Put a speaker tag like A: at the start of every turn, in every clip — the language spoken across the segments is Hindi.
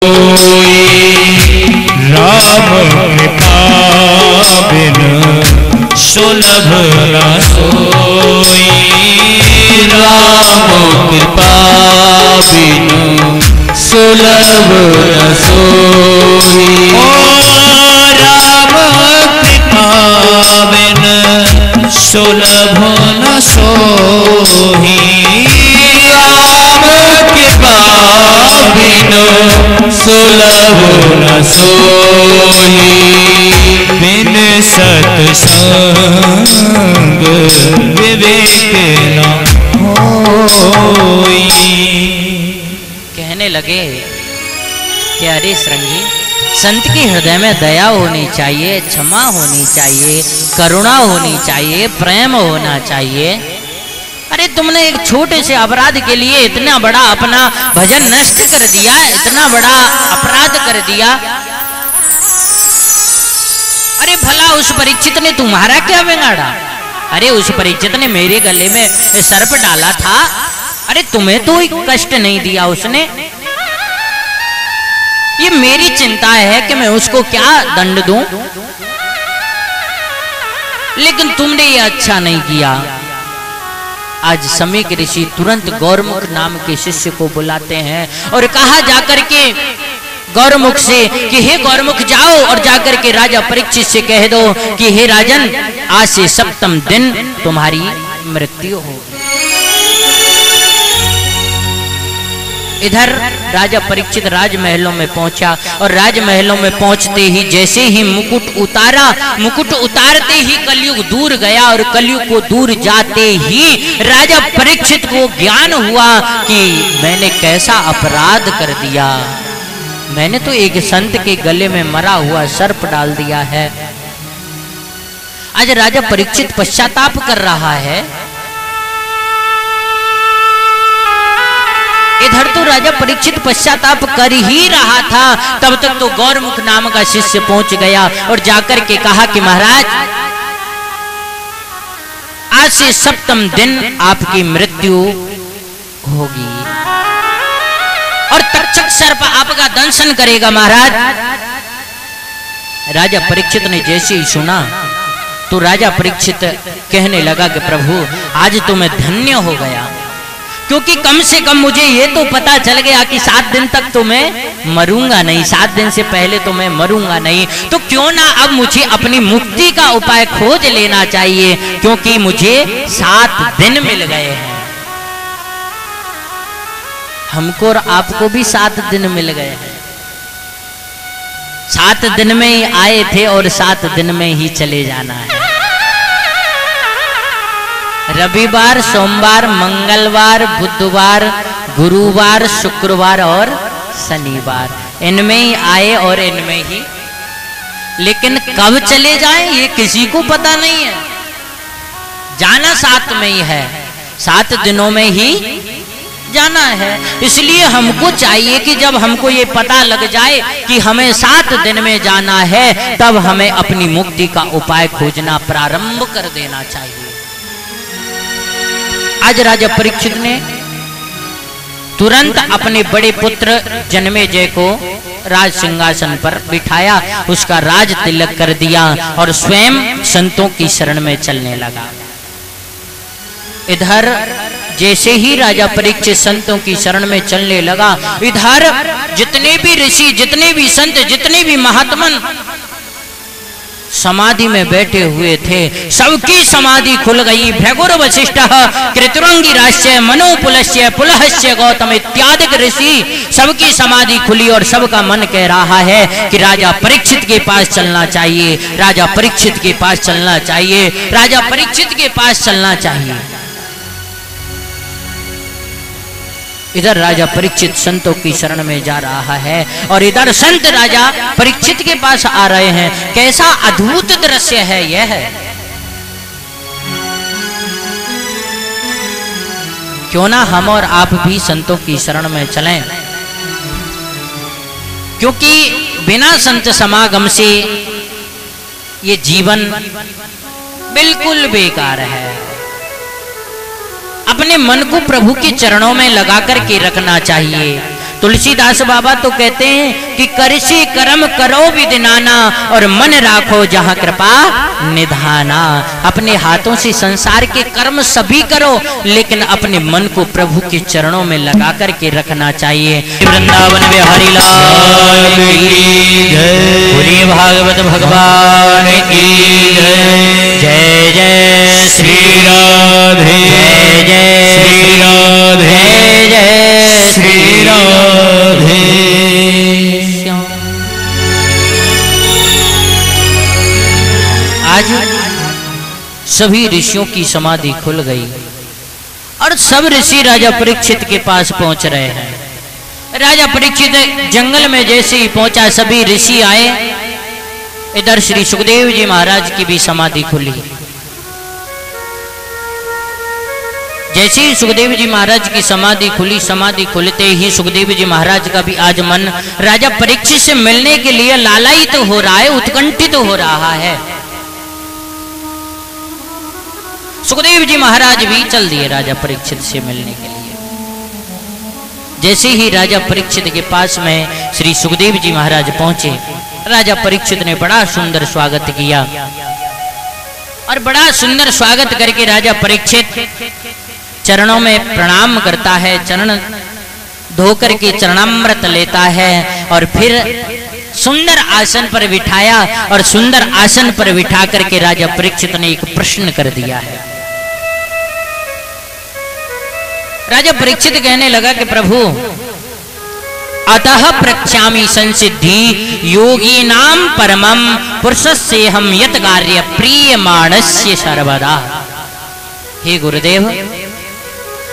A: राम कृपा बिन सुलभ न सोई। राम कृपा बिन सुलभ न सोई। राम कृपा बिन सुलभ न सोई। राम कृपा बिन सुलभ न सोई। बिन सत्संग विवेक न होई।
B: कहने लगे कि अरे श्रृंगी, संत के हृदय में दया होनी चाहिए, क्षमा होनी चाहिए, करुणा होनी चाहिए, प्रेम होना चाहिए। अरे तुमने एक छोटे से अपराध के लिए इतना बड़ा अपना भजन नष्ट कर दिया, इतना बड़ा अपराध कर दिया। अरे भला उस परीक्षित ने तुम्हारा क्या बिगाड़ा? अरे उस परीक्षित ने मेरे गले में सर्प डाला था। अरे तुम्हें तो कष्ट नहीं दिया उसने। ये मेरी चिंता है कि मैं उसको क्या दंड दूं, लेकिन तुमने ये अच्छा नहीं किया। आज समीक ऋषि तुरंत गौरमुख नाम के शिष्य को बुलाते हैं और कहा जाकर के गौरमुख से कि हे गौरमुख, जाओ और जाकर के राजा परीक्षित से कह दो कि हे राजन, आज से सप्तम दिन तुम्हारी मृत्यु हो। इधर राजा परीक्षित राजमहलों में पहुंचा और राजमहलों में पहुंचते ही जैसे ही मुकुट उतारा, मुकुट उतारते ही कलयुग दूर गया और कलयुग को दूर जाते ही राजा परीक्षित को ज्ञान हुआ कि मैंने कैसा अपराध कर दिया। मैंने तो एक संत के गले में मरा हुआ सर्प डाल दिया है। आज राजा परीक्षित पश्चाताप कर रहा है। इधर तो राजा परीक्षित पश्चाताप कर ही रहा था, तब तक तो गौरमुख नाम का शिष्य पहुंच गया और जाकर के कहा कि महाराज, आज से सप्तम दिन आपकी मृत्यु होगी और तक्षक सर्प आपका दंशन करेगा। महाराज, राजा परीक्षित ने जैसे ही सुना तो राजा परीक्षित कहने लगा कि प्रभु, आज तो मैं धन्य हो गया, क्योंकि कम से कम मुझे ये तो पता चल गया कि 7 दिन तक तो मैं मरूंगा नहीं, 7 दिन से पहले तो मैं मरूंगा नहीं। तो क्यों ना अब मुझे अपनी मुक्ति का उपाय खोज लेना चाहिए, क्योंकि मुझे 7 दिन मिल गए हैं। हमको और आपको भी 7 दिन मिल गए हैं। 7 दिन में ही आए थे और 7 दिन में ही चले जाना है। रविवार, सोमवार, मंगलवार, बुधवार, गुरुवार, शुक्रवार और शनिवार, इनमें ही आए और इनमें ही, लेकिन कब चले जाएं ये किसी को पता नहीं है। जाना 7 में ही है, 7 दिनों में ही जाना है। इसलिए हमको चाहिए कि जब हमको ये पता लग जाए कि हमें 7 दिन में जाना है, तब हमें अपनी मुक्ति का उपाय खोजना प्रारंभ कर देना चाहिए। आज राजा परीक्षित ने तुरंत अपने बड़े पुत्र जन्मेजय को राज सिंहासन पर बिठाया, उसका राज तिलक कर दिया और स्वयं संतों की शरण में चलने लगा। इधर जैसे ही राजा परीक्षित संतों की शरण में चलने लगा, इधर जितने भी ऋषि, जितने भी संत, जितने भी महात्मन समाधि में बैठे हुए थे, सबकी समाधि खुल गई। भृगुर वशिष्ठः कृतुरंगिराश्य मनोपुलस्य पुलहस्य गौतम इत्यादि ऋषि, सबकी समाधि खुली और सबका मन कह रहा है कि राजा परीक्षित के पास चलना चाहिए, राजा परीक्षित के पास चलना चाहिए, राजा परीक्षित के पास चलना चाहिए। इधर राजा परीक्षित संतों की शरण में जा रहा है और इधर संत राजा परीक्षित के पास आ रहे हैं। कैसा अद्भुत दृश्य है यह! क्यों ना हम और आप भी संतों की शरण में चलें, क्योंकि बिना संत समागम से ये जीवन बिल्कुल बेकार है। अपने मन को प्रभु के चरणों में लगा करके रखना चाहिए। तुलसीदास बाबा तो कहते हैं कि करसी कर्म करो विदिनाना और मन राखो जहां कृपा निधाना। अपने हाथों से संसार के कर्म सभी करो, लेकिन अपने मन को प्रभु के चरणों में लगा करके रखना चाहिए। वृंदावन बिहारी लाल की जय, बोलिए भागवत भगवान की जय। जय जय श्री राधे, जय जय श्री राधे, जय जय श्री राधे। आज सभी ऋषियों की समाधि खुल गई और सब ऋषि राजा परीक्षित के पास पहुंच रहे हैं। राजा परीक्षित जंगल में जैसे ही पहुंचा, सभी ऋषि आए। इधर श्री सुखदेव जी महाराज की भी समाधि खुली। जैसे ही सुखदेव जी महाराज की समाधि खुली, समाधि खुलते ही सुखदेव जी महाराज का भी आज मन राजा परीक्षित से मिलने के लिए लालायित हो रहा है, उत्कंठित हो रहा है। सुखदेव जी महाराज भी चल दिए राजा परीक्षित से मिलने के लिए। जैसे ही राजा परीक्षित के पास में श्री सुखदेव जी महाराज पहुंचे, राजा परीक्षित ने बड़ा सुंदर स्वागत किया और बड़ा सुंदर स्वागत करके राजा परीक्षित चरणों में प्रणाम करता है, चरण धो करके चरणामृत लेता है और फिर सुंदर आसन पर बिठाया और सुंदर आसन पर बिठा करके राजा परीक्षित ने एक प्रश्न कर दिया है। राजा परीक्षित कहने लगा कि प्रभु, अतः प्रक्ष्यामि संसिद्धि योगी नाम परमम पुरुषस्य हम यत कार्य प्रियमाणस्य सर्वदा। हे गुरुदेव,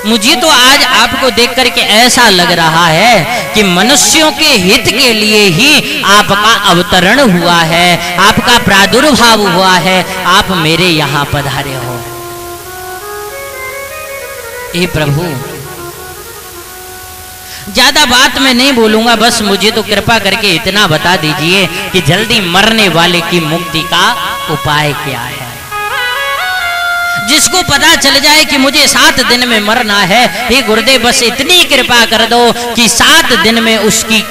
B: मुझे तो आज आपको देख करके ऐसा लग रहा है कि मनुष्यों के हित के लिए ही आपका अवतरण हुआ है, आपका प्रादुर्भाव हुआ है, आप मेरे यहाँ पधारे हो। हे प्रभु, ज्यादा बात मैं नहीं बोलूंगा, बस मुझे तो कृपा करके इतना बता दीजिए कि जल्दी मरने वाले की मुक्ति का उपाय क्या है। जिसको पता चल जाए कि मुझे 7 दिन में मरना है, हे गुरुदेव बस इतनी कृपा कर दो कि 7 दिन में उसकी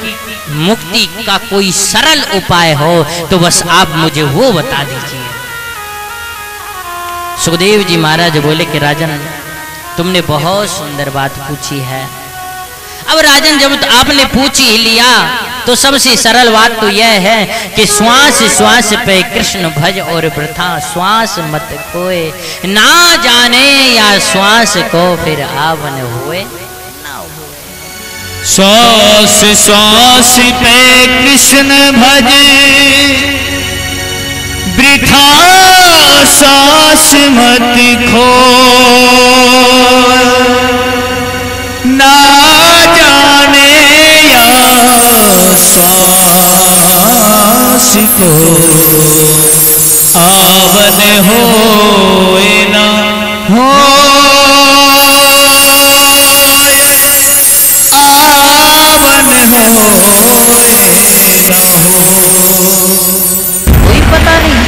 B: मुक्ति का कोई सरल उपाय हो, तो बस आप मुझे वो बता दीजिए। सुखदेव जी महाराज बोले कि राजन, तुमने बहुत सुंदर बात पूछी है। अब राजन, जब आपने पूछ ही लिया तो सबसे सरल बात तो यह है कि श्वास श्वास पे कृष्ण भज और वृथा श्वास मत खोए, ना जाने या श्वास को फिर आवन हुए ना हुए।
A: श्वास श्वास पे कृष्ण भजे वृथा श्वास मत खो, ना जाने या श्वास को आवन होए ना हो, आवन होए ना हो।
B: कोई पता नहीं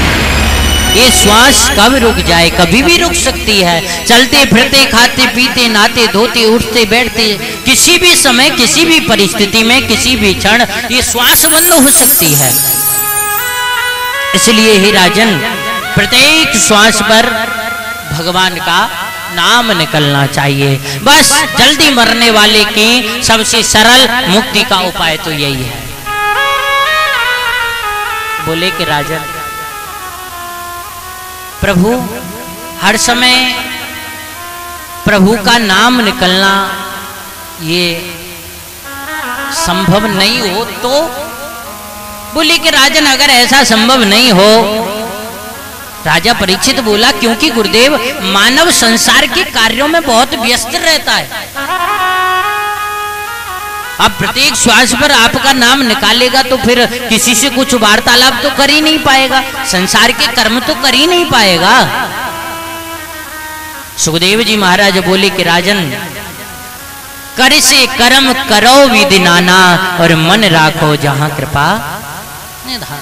B: ये श्वास कब रुक जाए, कभी भी रुक सकती है। चलते फिरते, खाते पीते, नहाते धोते, उठते बैठते, किसी भी समय, किसी भी परिस्थिति में, किसी भी क्षण ये श्वास बंद हो सकती है। इसलिए ही राजन, प्रत्येक श्वास पर भगवान का नाम निकलना चाहिए। बस जल्दी मरने वाले की सबसे सरल मुक्ति का उपाय तो यही है। बोले कि राजन, प्रभु, हर समय प्रभु का नाम निकलना ये संभव नहीं हो तो? बोले कि राजन, अगर ऐसा संभव नहीं हो, राजा परीक्षित बोला, क्योंकि गुरुदेव मानव संसार के कार्यों में बहुत व्यस्त रहता है। अब प्रत्येक श्वास पर आपका नाम निकालेगा तो फिर किसी से कुछ वार्तालाप तो कर ही नहीं पाएगा, संसार के कर्म तो कर ही नहीं पाएगा। सुखदेव जी महाराज बोले कि राजन, कर से कर्म करो विधि नाना और मन राखो जहां कृपा निधान।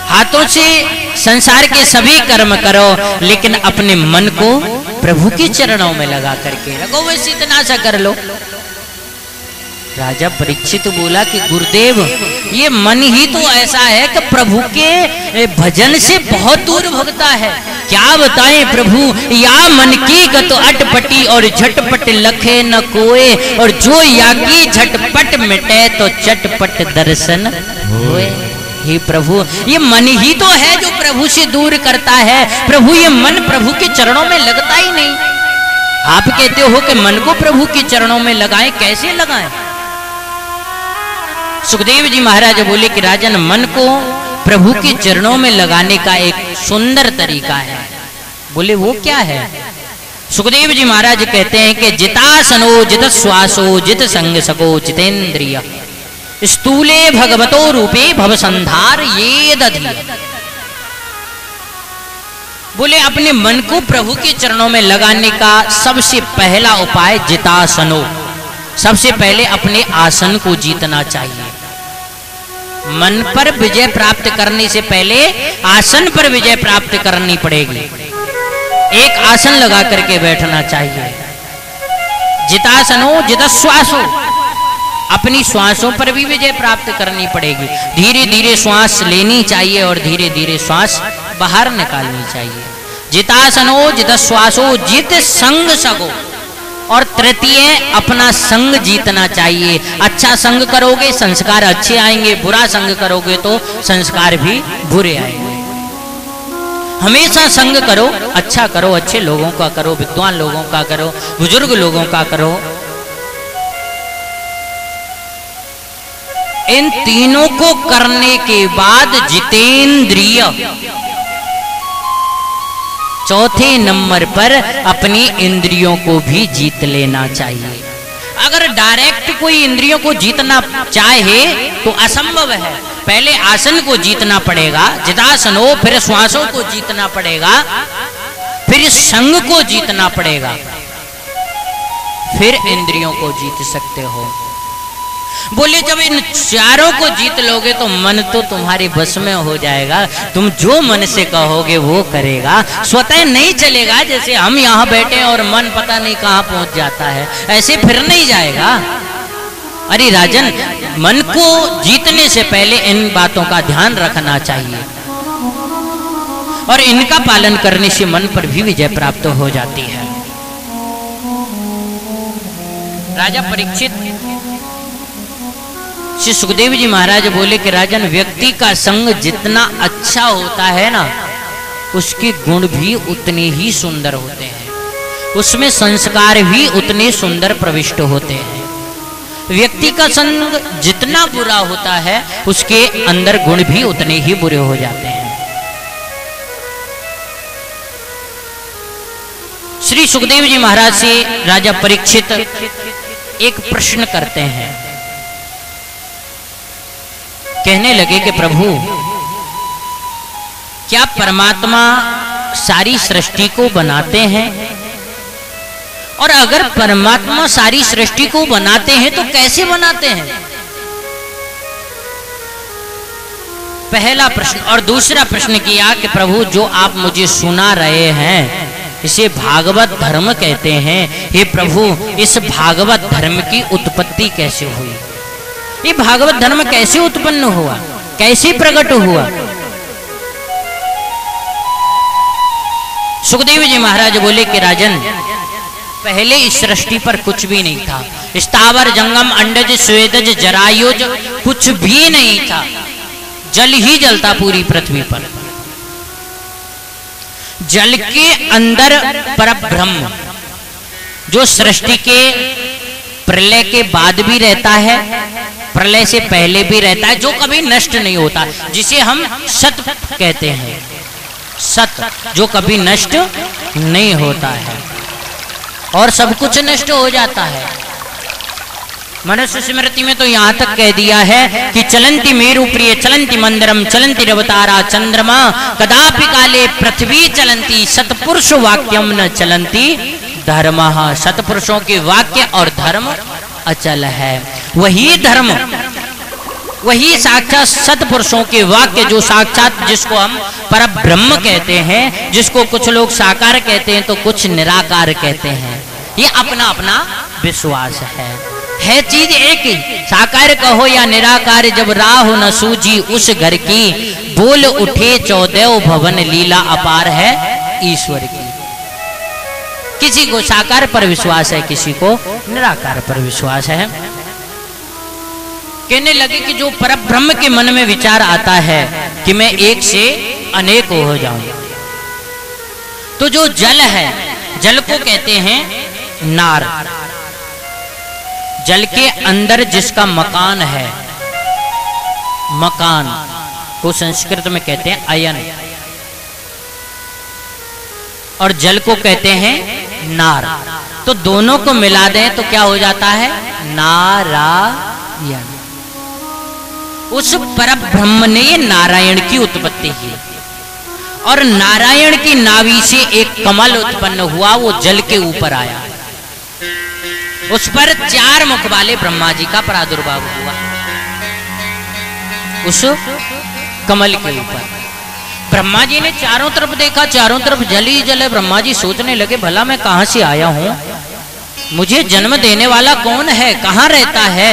B: हाथों से संसार के सभी कर्म करो, लेकिन अपने मन को प्रभु के चरणों में लगा करके रखो। वैसे इतना सा कर लो, राजा परीक्षित बोला कि गुरुदेव, ये मन ही तो ऐसा है कि प्रभु के भजन से बहुत दूर भगता है। क्या बताएं प्रभु, या मन की गत अटपटी और झटपट लखे न कोए, और जो यागी झटपट मिटे तो चटपट दर्शन होए। हे प्रभु, ये मन ही तो है जो प्रभु से दूर करता है। प्रभु, ये मन प्रभु के चरणों में लगता ही नहीं। आप कहते हो कि मन को प्रभु के चरणों में लगाएं, कैसे लगाएं? सुखदेव जी महाराज बोले कि राजन, मन को प्रभु के चरणों में लगाने का एक सुंदर तरीका है। बोले वो क्या है? सुखदेव जी महाराज कहते हैं कि जितासनो जित श्वासो जित संग सको जितेंद्रिय स्थूले भगवतो रूपे भव संधार ये दधि। बोले अपने मन को प्रभु के चरणों में लगाने का सबसे पहला उपाय जितासनो। सबसे पहले अपने आसन को जीतना चाहिए। मन पर विजय प्राप्त करने से पहले आसन पर विजय प्राप्त करनी पड़ेगी। एक आसन लगा करके बैठना चाहिए। जितासनो जितश्वासो, अपनी श्वासों पर भी विजय प्राप्त करनी पड़ेगी। धीरे धीरे श्वास लेनी चाहिए और धीरे धीरे श्वास बाहर निकालनी चाहिए। जितासनो जितश्वासो जित संग सगो, और तृतीय अपना संग जीतना चाहिए। अच्छा संग करोगे संस्कार अच्छे आएंगे, बुरा संग करोगे तो संस्कार भी बुरे आएंगे। हमेशा संग करो, अच्छा करो, अच्छे लोगों का करो, विद्वान लोगों का करो, बुजुर्ग लोगों का करो। इन तीनों को करने के बाद जितेंद्रिय, चौथे नंबर पर अपनी इंद्रियों को भी जीत लेना चाहिए। अगर डायरेक्ट कोई इंद्रियों को जीतना चाहे तो असंभव है। पहले आसन को जीतना पड़ेगा, जितासनो, फिर श्वासों को जीतना पड़ेगा, फिर संग को जीतना पड़ेगा, फिर इंद्रियों को जीत सकते हो। बोले जब इन चारों को जीत लोगे तो मन तो तुम्हारे बस में हो जाएगा। तुम जो मन से कहोगे वो करेगा, स्वतः नहीं चलेगा। जैसे हम यहाँ बैठे और मन पता नहीं कहाँ पहुंच जाता है, ऐसे फिर नहीं जाएगा। अरे राजन, मन को जीतने से पहले इन बातों का ध्यान रखना चाहिए और इनका पालन करने से मन पर भी विजय प्राप्त हो जाती है। राजा परीक्षित श्री सुखदेव जी महाराज बोले कि राजन, व्यक्ति का संग जितना अच्छा होता है ना, उसके गुण भी उतने ही सुंदर होते हैं, उसमें संस्कार भी उतने सुंदर प्रविष्ट होते हैं। व्यक्ति का संग जितना बुरा होता है उसके अंदर गुण भी उतने ही बुरे हो जाते हैं। श्री सुखदेव जी महाराज से राजा परीक्षित एक प्रश्न करते हैं। कहने लगे कि प्रभु, क्या परमात्मा सारी सृष्टि को बनाते हैं? और अगर परमात्मा सारी सृष्टि को बनाते हैं तो कैसे बनाते हैं? पहला प्रश्न। और दूसरा प्रश्न किया कि प्रभु, जो आप मुझे सुना रहे हैं इसे भागवत धर्म कहते हैं। हे प्रभु, इस भागवत धर्म की उत्पत्ति कैसे हुई? ये भागवत धर्म कैसे उत्पन्न हुआ, कैसे प्रकट हुआ? सुखदेव जी महाराज बोले कि राजन, पहले इस सृष्टि पर कुछ भी नहीं था। स्थावर जंगम अंडज स्वेदज जरायुज कुछ भी नहीं था। जल ही जल था पूरी पृथ्वी पर। जल के अंदर परब्रह्म, जो सृष्टि के प्रलय के बाद भी रहता है, प्रलय से पहले भी रहता है, जो कभी नष्ट नहीं होता, जिसे हम सत कहते हैं। सत, जो कभी नष्ट नहीं होता है और सब कुछ नष्ट हो जाता है। मनुष्य स्मृति में तो यहाँ तक कह दिया है कि चलंती मेरु प्रिय चलंती मंदिरम चलंती रवतारा चंद्रमा कदापि काले पृथ्वी चलंती सतपुरुष वाक्यम न चलंती धर्म। सतपुरुषों के वाक्य और धर्म अचल है। वही धर्म, वही साक्षात सतपुरुषों के वाक्य, जो साक्षात जिसको हम परब्रह्म कहते हैं, जिसको कुछ लोग साकार कहते हैं तो कुछ निराकार कहते हैं। ये अपना अपना विश्वास है। है चीज एक ही, साकार कहो या निराकार, जब राह न सूझी उस घर की, बोल उठे 14 भवन, लीला अपार है ईश्वर की। किसी को साकार पर विश्वास है, किसी को निराकार पर विश्वास है। कहने लगे कि जो परब्रह्म के मन में विचार आता है कि मैं एक से अनेक हो जाऊं, तो जो जल है, जल को कहते हैं नार। जल के अंदर जिसका मकान है, मकान को संस्कृत में कहते हैं अयन, और जल को कहते हैं नार। तो दोनों को मिला दें तो क्या हो जाता है? नारायण। उस परब्रह्म ने ये नारायण की उत्पत्ति की, और नारायण की नाभि से एक कमल उत्पन्न हुआ, वो जल के ऊपर आया। उस पर 4 मुख वाले ब्रह्मा जी का प्रादुर्भाव हुआ, उस कमल के ऊपर। ब्रह्मा जी ने चारों तरफ देखा, चारों तरफ जल ही जल है। ब्रह्मा जी सोचने लगे, भला मैं कहां से आया हूं, मुझे जन्म देने वाला कौन है, कहां रहता है?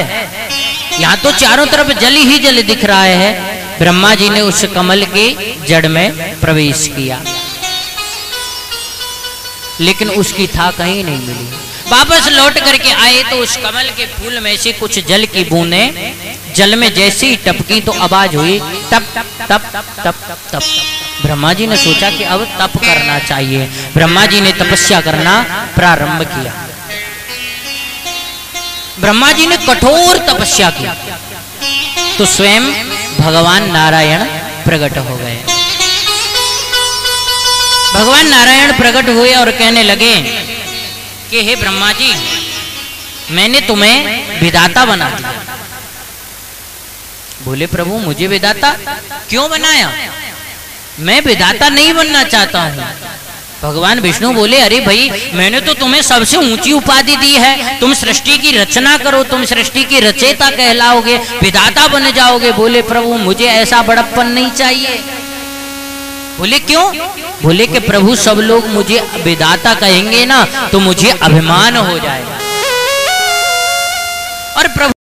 B: यहां तो चारों तरफ जल ही जल दिख रहा है। ब्रह्मा जी ने उस कमल के जड़ में प्रवेश किया, लेकिन उसकी था कहीं नहीं मिली। वापस लौट करके आए तो उस कमल के फूल में से कुछ जल की बूंदें जल में जैसे ही टपकी तो आवाज हुई, टप टप टप टप टप। ब्रह्मा जी ने सोचा कि अब तप करना चाहिए। ब्रह्मा जी ने तपस्या करना प्रारंभ किया। ब्रह्मा जी ने कठोर तपस्या की तो स्वयं भगवान नारायण प्रकट हो गए। भगवान नारायण प्रकट हुए और कहने लगे कि हे ब्रह्मा जी, मैंने तुम्हें विधाता बना दिया। बोले प्रभु, मुझे विधाता क्यों बनाया? मैं विधाता नहीं बनना चाहता हूं। भगवान विष्णु बोले, अरे भाई, मैंने तो तुम्हें सबसे ऊंची उपाधि दी है, तुम सृष्टि की रचना करो, तुम सृष्टि की रचयिता कहलाओगे, विधाता बन जाओगे। बोले प्रभु, मुझे ऐसा बड़प्पन नहीं चाहिए। बोले क्यों? बोले कि प्रभु, सब लोग मुझे विधाता कहेंगे ना तो मुझे अभिमान हो जाएगा। और प्रभु